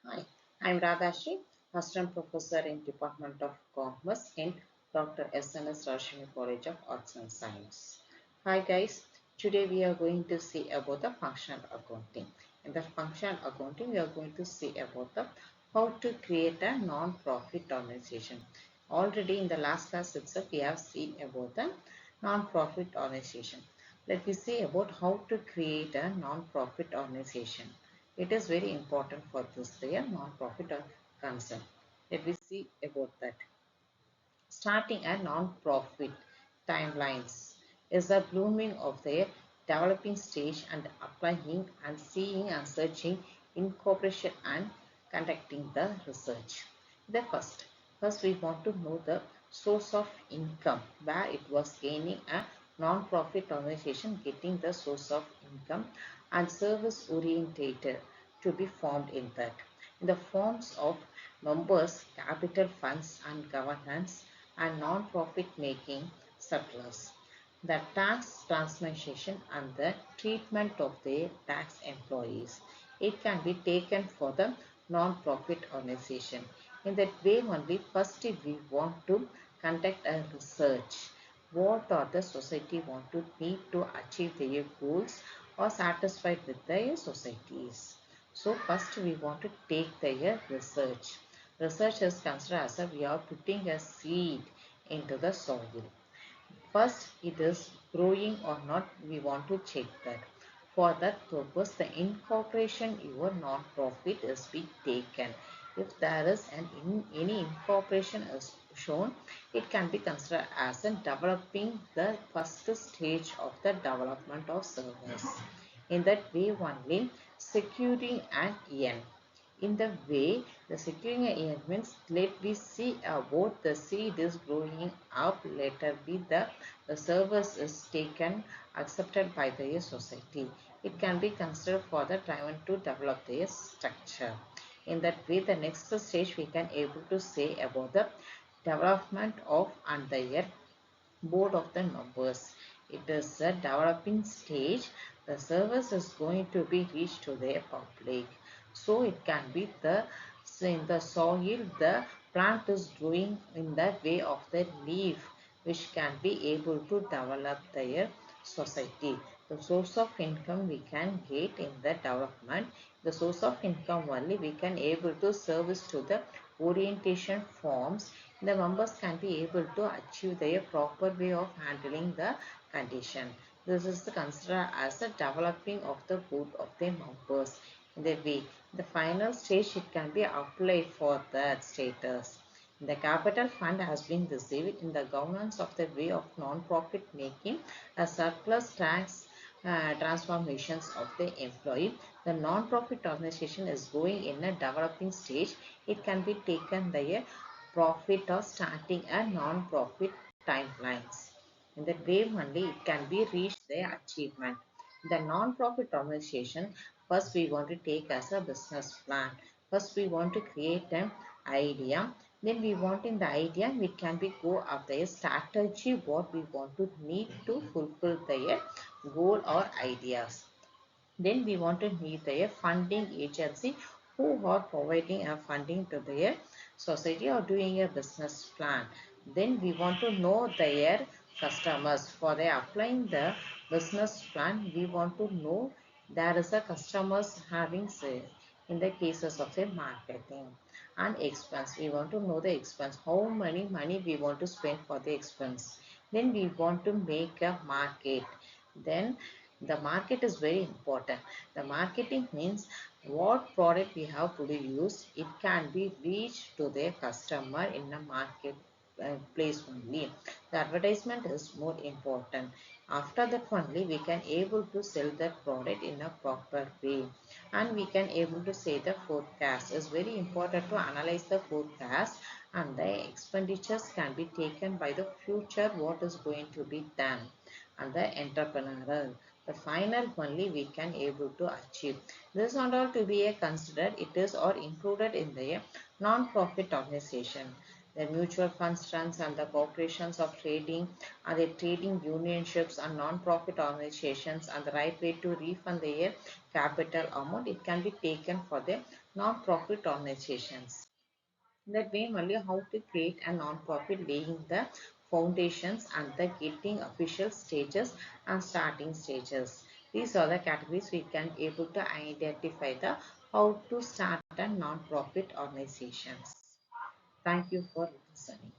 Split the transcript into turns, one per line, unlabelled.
Hi, I'm Radhasri, Assistant Professor in Department of Commerce in Dr. SNS Rashmi College of Arts and Science. Hi guys, today we are going to see about the functional accounting. In the functional accounting, we are going to see about the how to create a non-profit organization. Already in the last class itself, we have seen about the non-profit organization. Let me see about how to create a non-profit organization. It is very important for this their non-profit or concern. Let me see about that. Starting a non-profit timelines is a blooming of their developing stage and applying and seeing and searching incorporation and conducting the research. The first we want to know the source of income where it was gaining a non-profit organization getting the source of income and service orientated to be formed in that in the forms of members, capital funds and governance and non-profit making surplus. The tax transmission and the treatment of the tax employees. It can be taken for the non-profit organization. In that way only, first we want to conduct a research. What are the society want to need to achieve their goals or satisfied with their societies. So first we want to take their research. Research is considered as we are putting a seed into the soil. First, it is growing or not, we want to check that. For that purpose, the incorporation your non-profit is be taken. If there is any incorporation is shown, it can be considered as in developing the first stage of the development of service. In that way only, securing an N. In the way the securing a means let we see about the seed is growing up, later be the service is taken accepted by the society. It can be considered for the driven to develop the structure. In that way the next stage we can able to say about the development of and the board of the members. It is a developing stage. The service is going to be reached to the public. So it can be the in the soil the plant is growing in the way of the leaf which can be able to develop their society. The source of income we can get in the development. The source of income only we can able to service to the orientation forms. The members can be able to achieve their proper way of handling the condition. This is considered as a developing of the good of the members. In the way, the final stage it can be applied for that status. The capital fund has been received in the governance of the way of non-profit making a surplus tax transformations of the employee. The non-profit organization is going in a developing stage. It can be taken the profit or starting a non-profit timelines. In that way only it can be reached the achievement. The non-profit organization, first we want to take as a business plan. First we want to create an idea. Then we want in the idea we can be go of the strategy what we want to need to fulfill the goal or ideas. Then we want to need their funding agency who are providing a funding to their society or doing a business plan. Then we want to know their customers. For their applying the business plan, we want to know there is a customers having say in the cases of the marketing and expense. We want to know the expense, how many money we want to spend for the expense. Then we want to make a market. Then the market is very important. The marketing means what product we have produced, it can be reached to the customer in a market place only. The advertisement is more important. After that only we can able to sell that product in a proper way, and we can able to say the forecast is very important to analyze the forecast, and the expenditures can be taken by the future what is going to be done, and the entrepreneurial the final only we can able to achieve. This not all to be a considered, it is or included in the non-profit organization. The mutual funds funds and the corporations of trading and the trading unionships and non-profit organizations, and the right way to refund their capital amount, it can be taken for the non-profit organizations. That way only how to create a non-profit, laying the foundations and the getting official stages and starting stages. These are the categories we can able to identify the how to start a non-profit organizations. Thank you for listening.